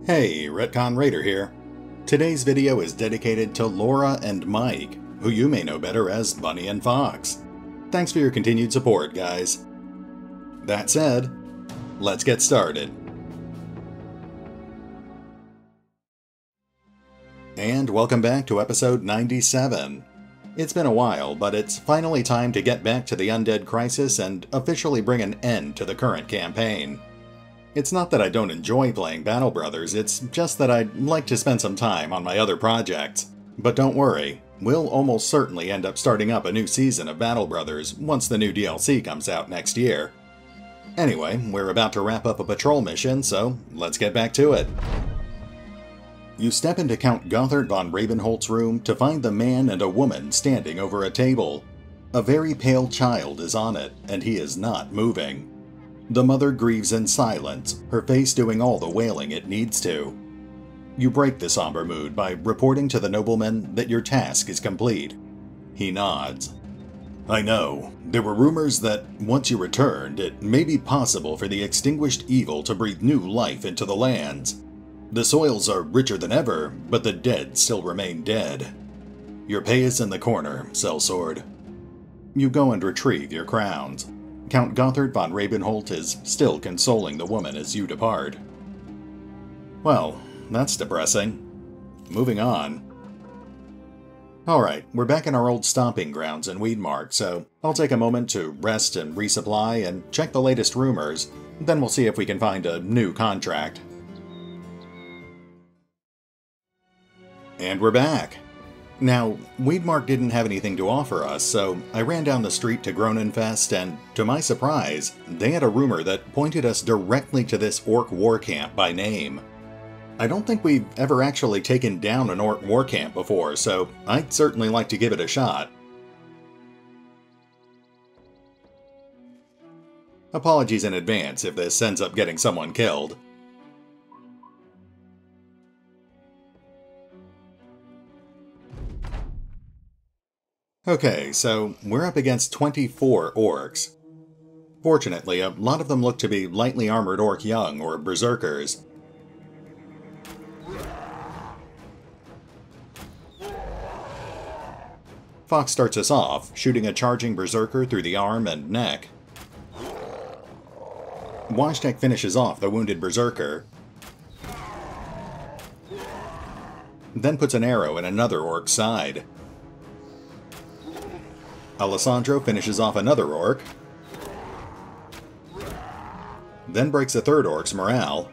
Hey, RetconRaider here. Today's video is dedicated to Laura and Mike, who you may know better as Bunny and Fox. Thanks for your continued support, guys. That said, let's get started. And welcome back to episode 97. It's been a while, but it's finally time to get back to the Undead crisis and officially bring an end to the current campaign. It's not that I don't enjoy playing Battle Brothers, it's just that I'd like to spend some time on my other projects. But don't worry, we'll almost certainly end up starting up a new season of Battle Brothers once the new DLC comes out next year. Anyway, we're about to wrap up a patrol mission, so let's get back to it. You step into Count Gothard von Ravenholt's room to find the man and a woman standing over a table. A very pale child is on it, and he is not moving. The mother grieves in silence, her face doing all the wailing it needs to. You break the somber mood by reporting to the nobleman that your task is complete. He nods. I know. There were rumors that, once you returned, it may be possible for the extinguished evil to breathe new life into the lands. The soils are richer than ever, but the dead still remain dead. Your pay is in the corner, sellsword. You go and retrieve your crowns. Count Gothard von Ravenholt is still consoling the woman as you depart. Well, that's depressing. Moving on. Alright, we're back in our old stomping grounds in Weedmark, so I'll take a moment to rest and resupply and check the latest rumors, then we'll see if we can find a new contract. And we're back. Now, Weedmark didn't have anything to offer us, so I ran down the street to Gronenfeste, and to my surprise, they had a rumor that pointed us directly to this orc war camp by name. I don't think we've ever actually taken down an orc war camp before, so I'd certainly like to give it a shot. Apologies in advance if this ends up getting someone killed. Okay, so we're up against 24 orcs. Fortunately, a lot of them look to be lightly armored orc young or berserkers. Fox starts us off, shooting a charging berserker through the arm and neck. Washtek finishes off the wounded berserker, then puts an arrow in another orc's side. Alessandro finishes off another orc, then breaks a third orc's morale.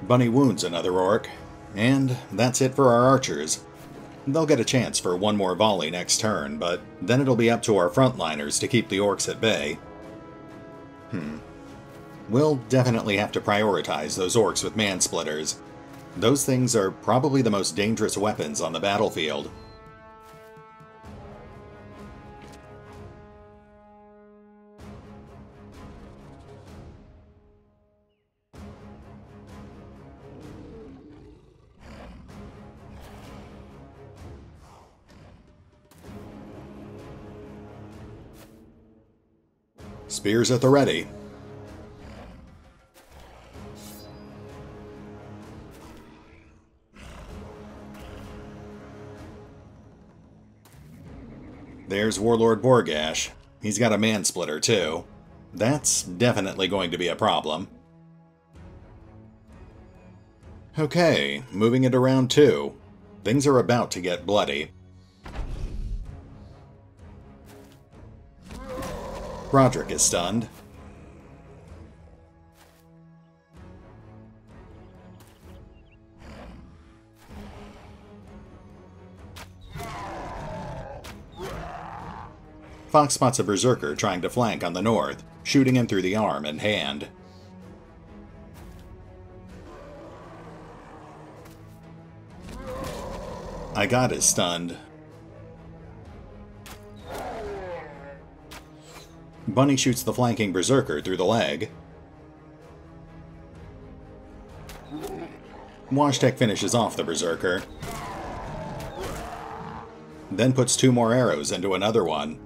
Bunny wounds another orc, and that's it for our archers. They'll get a chance for one more volley next turn, but then it'll be up to our frontliners to keep the orcs at bay. We'll definitely have to prioritize those orcs with mansplitters. Those things are probably the most dangerous weapons on the battlefield. Spears at the ready. There's Warlord Borgash. He's got a mansplitter too. That's definitely going to be a problem. Okay, moving into round 2. Things are about to get bloody. Roderick is stunned. Fox spots a berserker trying to flank on the north, shooting him through the arm and hand. I got is stunned. Bunny shoots the flanking berserker through the leg. Washtek finishes off the berserker, then puts 2 more arrows into another one.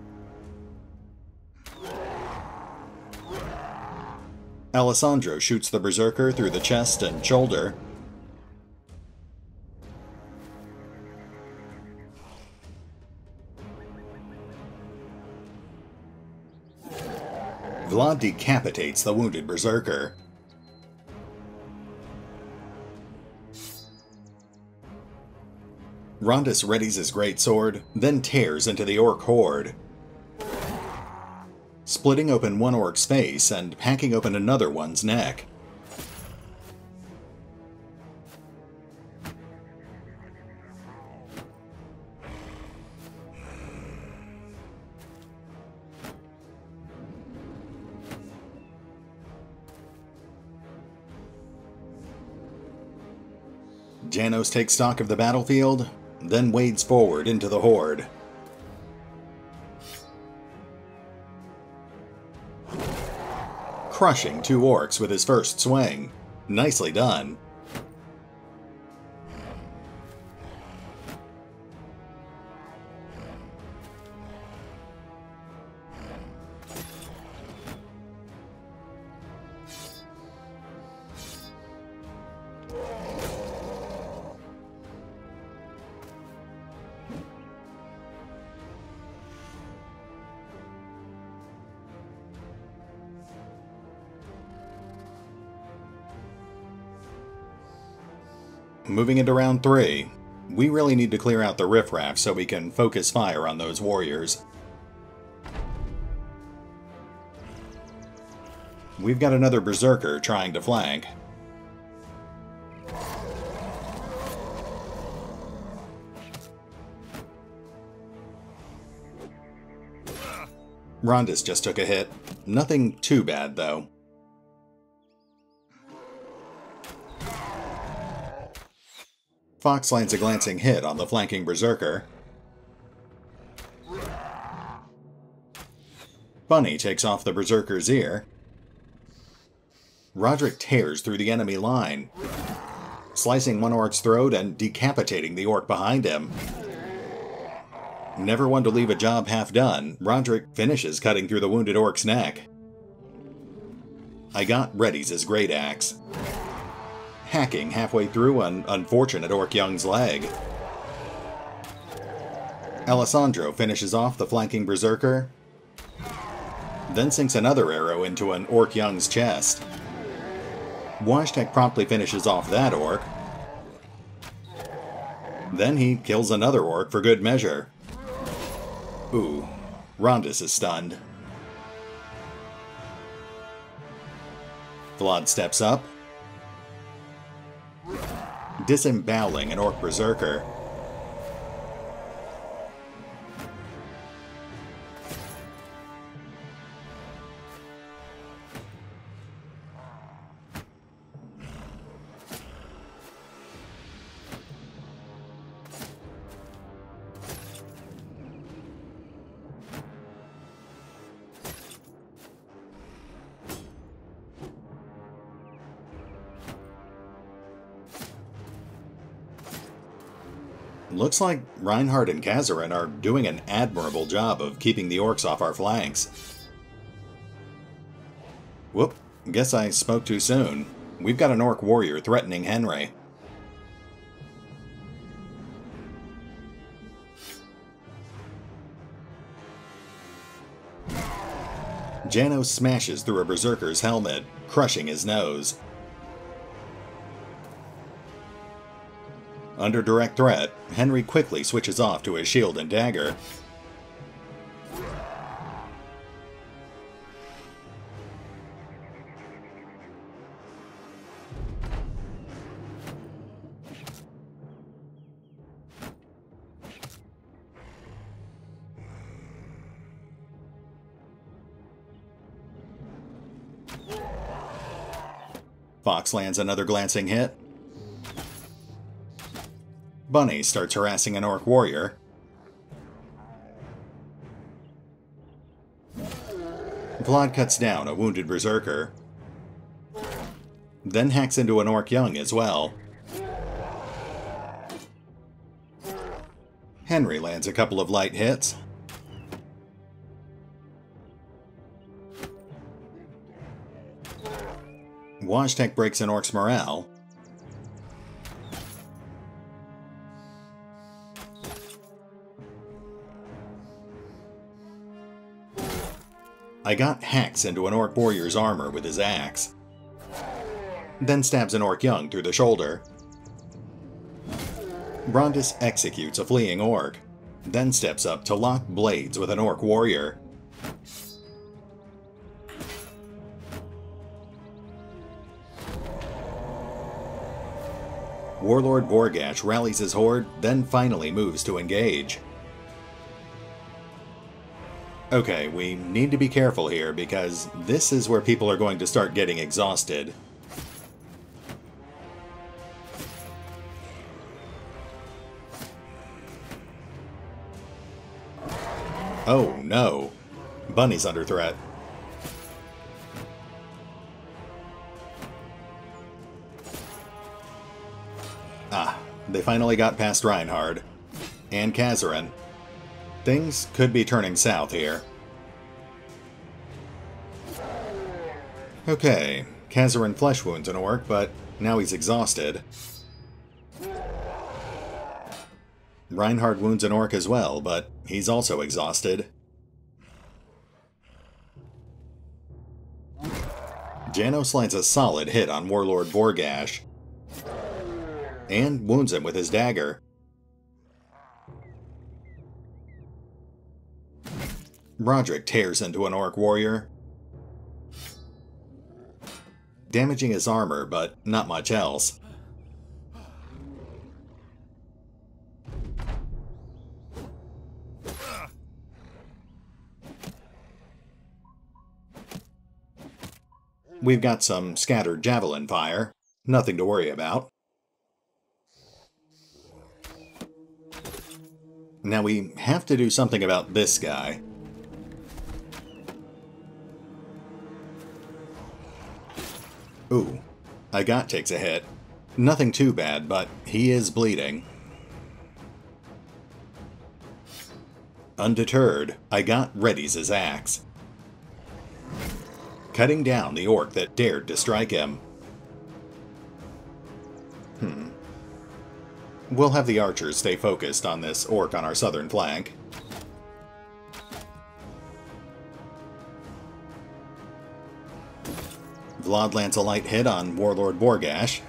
Alessandro shoots the berserker through the chest and shoulder. Vlad decapitates the wounded berserker. Rondus readies his greatsword, then tears into the orc horde, splitting open one orc's face and hacking open another one's neck. Janos takes stock of the battlefield, then wades forward into the horde. Crushing two orcs with his first swing. Nicely done. Moving into round 3, we really need to clear out the riffraff so we can focus fire on those warriors. We've got another berserker trying to flank. Rondus just took a hit. Nothing too bad, though. Fox lands a glancing hit on the flanking berserker. Bunny takes off the berserker's ear. Roderick tears through the enemy line, slicing one orc's throat and decapitating the orc behind him. Never one to leave a job half done, Roderick finishes cutting through the wounded orc's neck. I got readies his great axe, hacking halfway through an unfortunate orc young's leg. Alessandro finishes off the flanking berserker, then sinks another arrow into an orc young's chest. Washtek promptly finishes off that orc. Then he kills another orc for good measure. Ooh, Rondus is stunned. Vlad steps up, disemboweling an orc berserker. Looks like Reinhardt and Kazarin are doing an admirable job of keeping the orcs off our flanks. Whoop, guess I spoke too soon. We've got an orc warrior threatening Henry. Janos smashes through a berserker's helmet, crushing his nose. Under direct threat, Henry quickly switches off to his shield and dagger. Fox lands another glancing hit. Bunny starts harassing an orc warrior. Vlad cuts down a wounded berserker, then hacks into an orc young as well. Henry lands a couple of light hits. Washtek breaks an orc's morale. I got hacks into an orc warrior's armor with his axe. Then stabs an orc young through the shoulder. Brondis executes a fleeing orc, then steps up to lock blades with an orc warrior. Warlord Vorgash rallies his horde, then finally moves to engage. Okay, we need to be careful here because this is where people are going to start getting exhausted. Oh no, Bunny's under threat. Ah, they finally got past Reinhard. And Kazarin. Things could be turning south here. Okay, Kazarin flesh wounds an orc, but now he's exhausted. Reinhard wounds an orc as well, but he's also exhausted. Janos lands a solid hit on Warlord Vorgash, and wounds him with his dagger. Roderick tears into an orc warrior, damaging his armor, but not much else. We've got some scattered javelin fire, nothing to worry about. Now we have to do something about this guy. Ooh, Igot takes a hit. Nothing too bad, but he is bleeding. Undeterred, Igot readies his axe, cutting down the orc that dared to strike him. We'll have the archers stay focused on this orc on our southern flank. Vlad lands a light hit on Warlord Vorgash.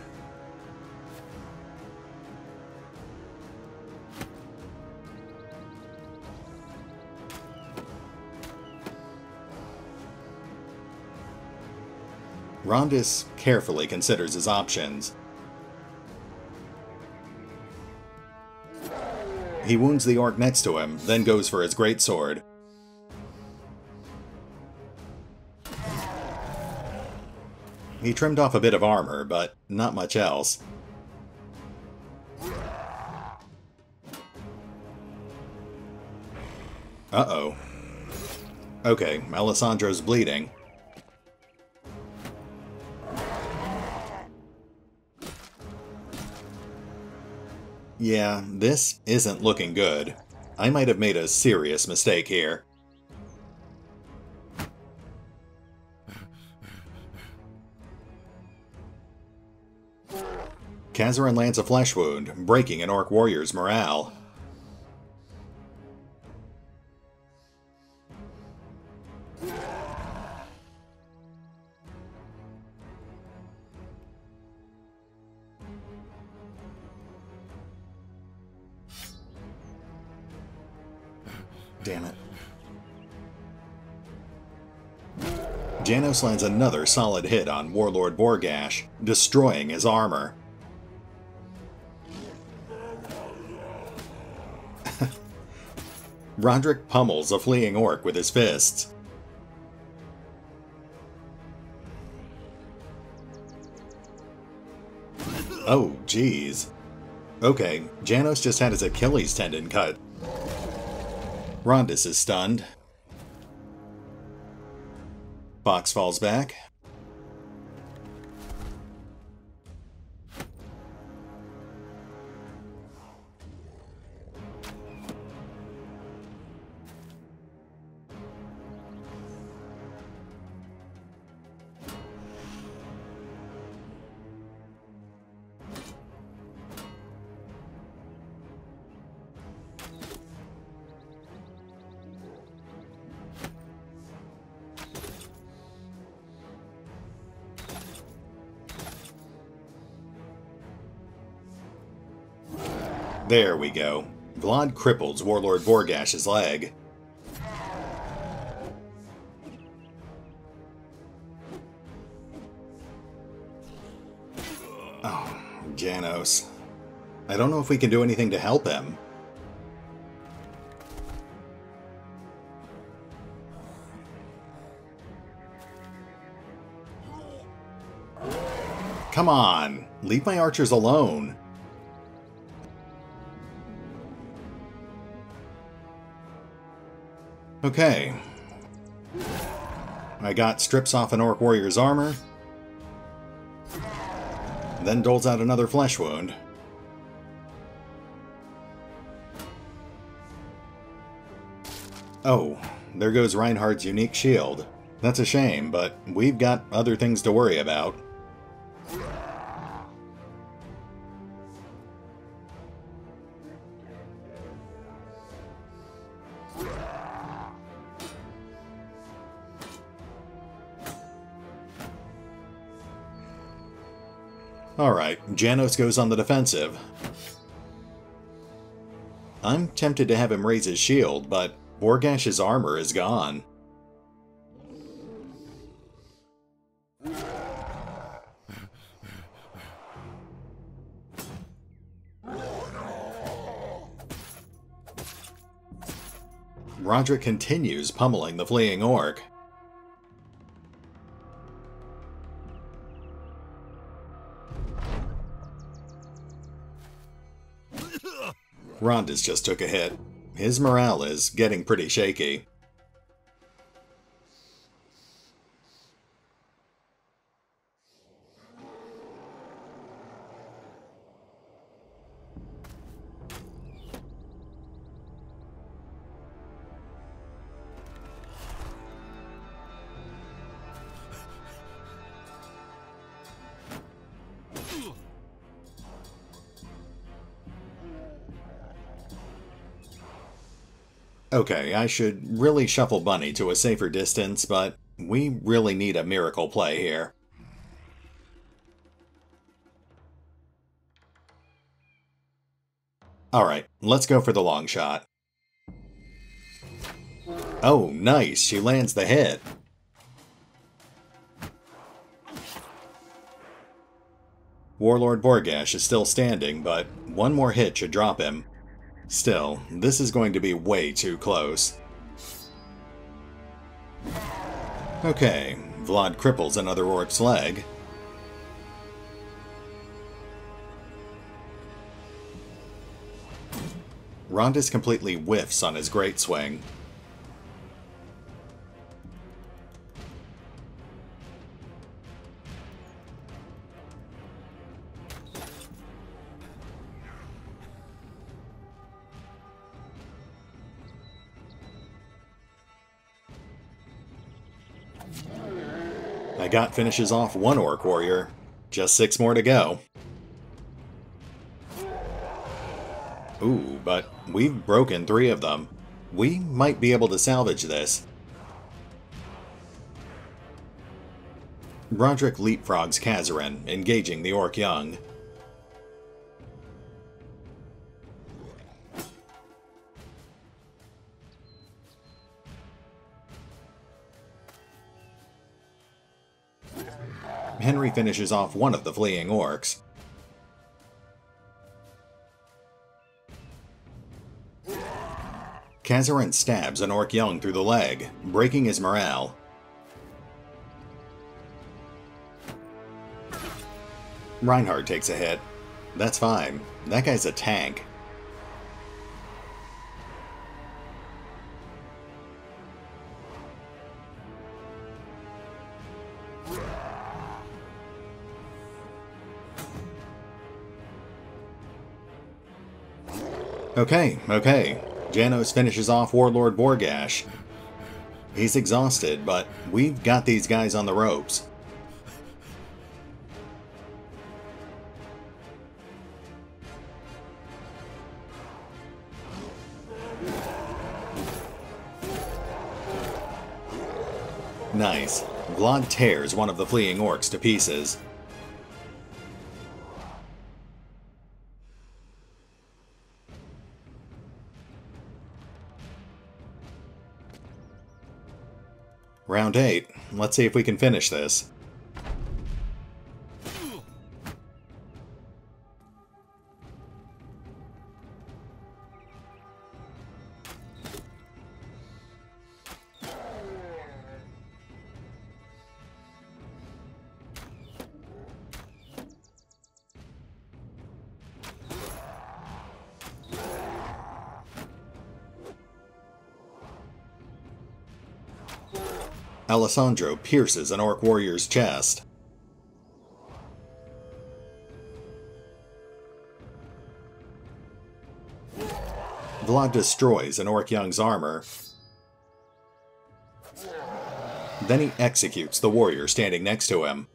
Rondis carefully considers his options. He wounds the orc next to him, then goes for his greatsword. He trimmed off a bit of armor, but not much else. Uh-oh. Okay, Alessandro's bleeding. Yeah, this isn't looking good. I might have made a serious mistake here. Kazarin lands a flesh wound, breaking an orc warrior's morale. Damn it. Janos lands another solid hit on Warlord Vorgash, destroying his armor. Roderick pummels a fleeing orc with his fists. Oh, jeez. Okay, Janos just had his Achilles tendon cut. Rondis is stunned. Fox falls back. There we go. Vlad cripples Warlord Vorgash's leg. Oh, Janos. I don't know if we can do anything to help him. Come on! Leave my archers alone! Okay. I got strips off an Orc Warrior's armor, then doles out another flesh wound. Oh, there goes Reinhardt's unique shield. That's a shame, but we've got other things to worry about. Alright, Janos goes on the defensive. I'm tempted to have him raise his shield, but Vorgash's armor is gone. Roderick continues pummeling the fleeing orc. Rondas just took a hit. His morale is getting pretty shaky. Okay, I should really shuffle Bunny to a safer distance, but we really need a miracle play here. Alright, let's go for the long shot. Oh, nice, she lands the hit. Warlord Vorgash is still standing, but one more hit should drop him. Still, this is going to be way too close. Okay, Vlad cripples another orc's leg. Rondas completely whiffs on his great swing. Nagot finishes off one Orc Warrior. Just 6 more to go. Ooh, but we've broken 3 of them. We might be able to salvage this. Roderick leapfrogs Kazarin, engaging the Orc Young. Henry finishes off one of the fleeing orcs. Kazarin stabs an Orc Young through the leg, breaking his morale. Reinhardt takes a hit. That's fine. That guy's a tank. Okay. Janos finishes off Warlord Vorgash. He's exhausted, but we've got these guys on the ropes. Nice. Vlad tears one of the fleeing orcs to pieces. Round 8. Let's see if we can finish this. Alessandro pierces an orc warrior's chest. Vlad destroys an orc young's armor. Then he executes the warrior standing next to him.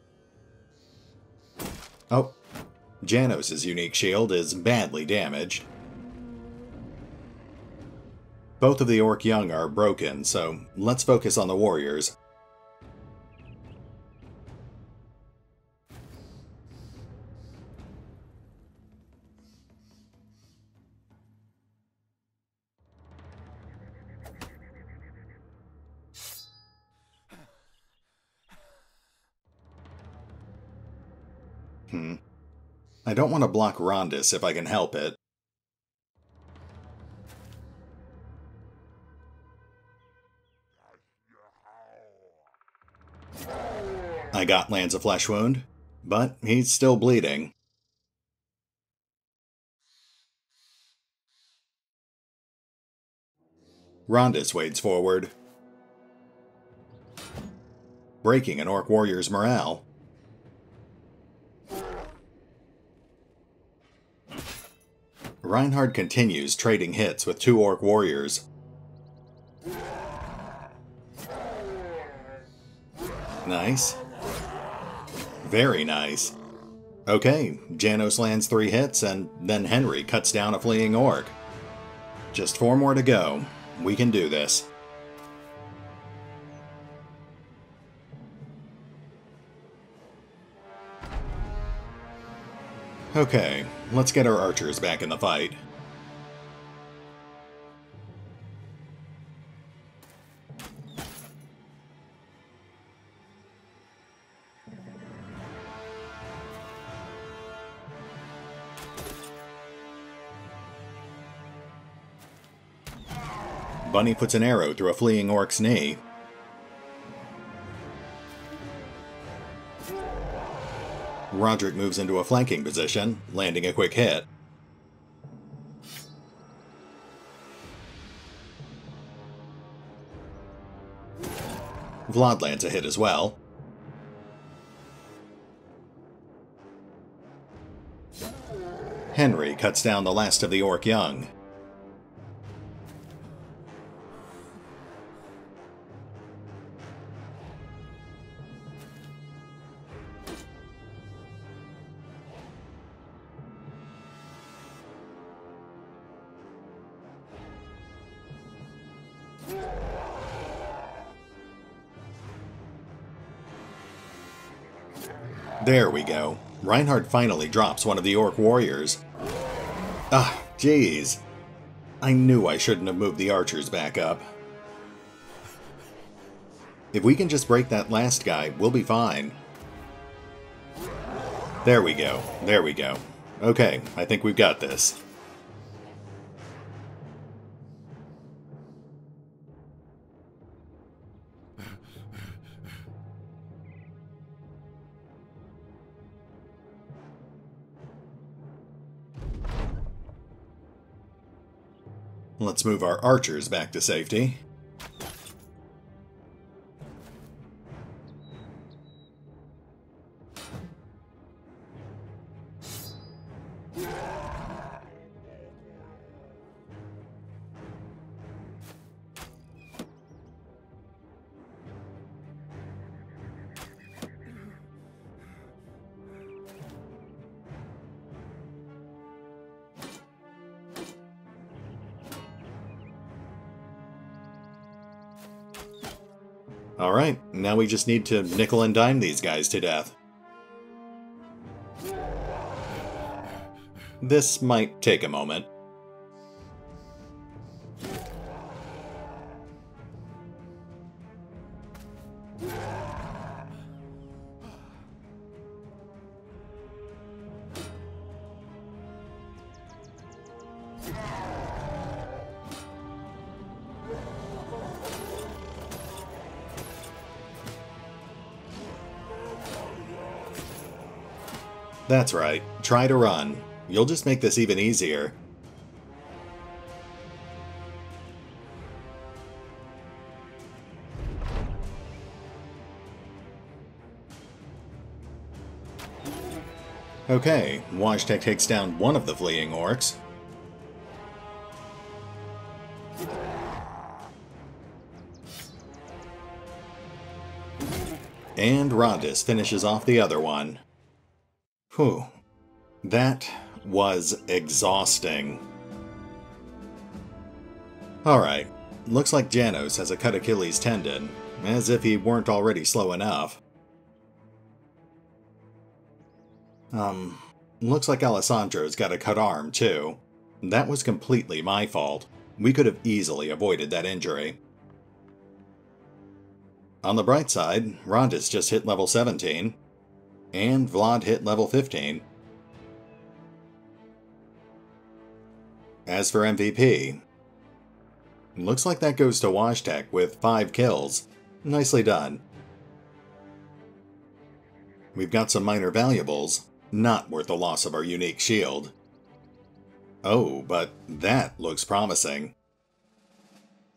Oh, Janos' unique shield is badly damaged. Both of the orc young are broken, so let's focus on the warriors. I don't want to block Rondis if I can help it. I got lands a flesh wound, but he's still bleeding. Rondis wades forward, breaking an orc warrior's morale. Reinhard continues trading hits with two orc warriors. Nice. Very nice. Okay, Janos lands 3 hits, and then Henry cuts down a fleeing orc. Just 4 more to go. We can do this. Okay, let's get our archers back in the fight. Bunny puts an arrow through a fleeing orc's knee. Roderick moves into a flanking position, landing a quick hit. Vlad lands a hit as well. Henry cuts down the last of the orc young. There we go. Reinhard finally drops one of the orc warriors. Ah, jeez. I knew I shouldn't have moved the archers back up. If we can just break that last guy, we'll be fine. There we go. There we go. Okay, I think we've got this. Let's move our archers back to safety. Alright, now we just need to nickel and dime these guys to death. This might take a moment. That's right, try to run. You'll just make this even easier. Okay, Washtek takes down one of the fleeing orcs. And Rondis finishes off the other one. Whew. That was exhausting. Alright, looks like Janos has a cut Achilles tendon, as if he weren't already slow enough. Looks like Alessandro's got a cut arm, too. That was completely my fault. We could have easily avoided that injury. On the bright side, Rondis just hit level 17, and Vlad hit level 15. As for MVP, looks like that goes to Washtek with 5 kills. Nicely done. We've got some minor valuables, not worth the loss of our unique shield. Oh, but that looks promising.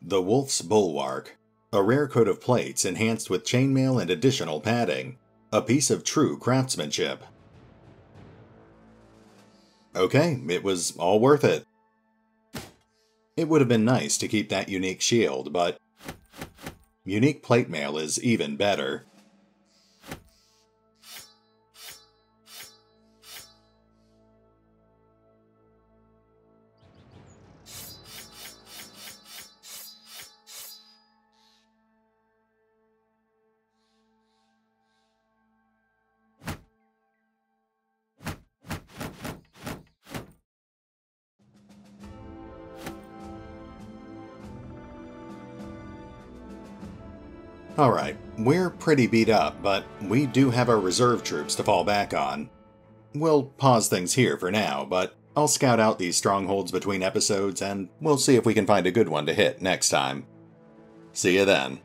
The Wolf's Bulwark, a rare coat of plates enhanced with chainmail and additional padding, a piece of true craftsmanship. Okay, it was all worth it. It would have been nice to keep that unique shield, but unique plate mail is even better. Alright, we're pretty beat up, but we do have our reserve troops to fall back on. We'll pause things here for now, but I'll scout out these strongholds between episodes and we'll see if we can find a good one to hit next time. See you then.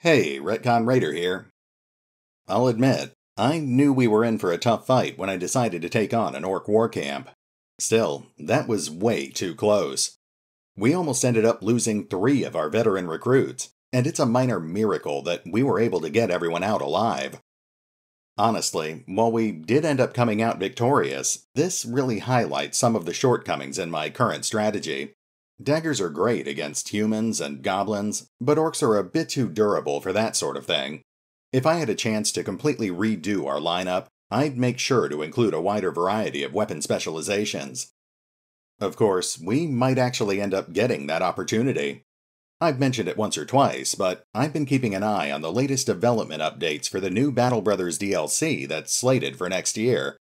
Hey, RetconRaider here. I'll admit, I knew we were in for a tough fight when I decided to take on an orc war camp. Still, that was way too close. We almost ended up losing 3 of our veteran recruits, and it's a minor miracle that we were able to get everyone out alive. Honestly, while we did end up coming out victorious, this really highlights some of the shortcomings in my current strategy. Daggers are great against humans and goblins, but orcs are a bit too durable for that sort of thing. If I had a chance to completely redo our lineup, I'd make sure to include a wider variety of weapon specializations. Of course, we might actually end up getting that opportunity. I've mentioned it once or twice, but I've been keeping an eye on the latest development updates for the new Battle Brothers DLC that's slated for next year.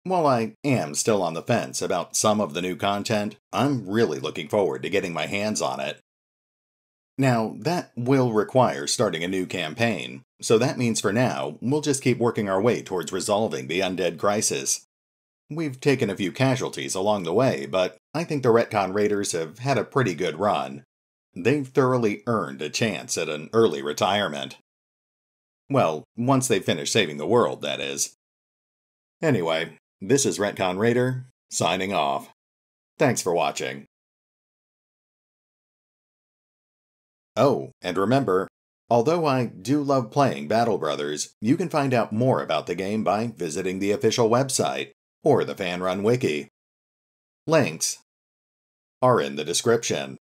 While I am still on the fence about some of the new content, I'm really looking forward to getting my hands on it. Now, that will require starting a new campaign, so that means for now, we'll just keep working our way towards resolving the Undead crisis. We've taken a few casualties along the way, but I think the Retcon Raiders have had a pretty good run. They've thoroughly earned a chance at an early retirement. Well, once they've finished saving the world, that is. Anyway, this is RetconRaider, signing off. Thanks for watching. Oh, and remember, although I do love playing Battle Brothers, you can find out more about the game by visiting the official website, or the fan-run wiki. Links are in the description.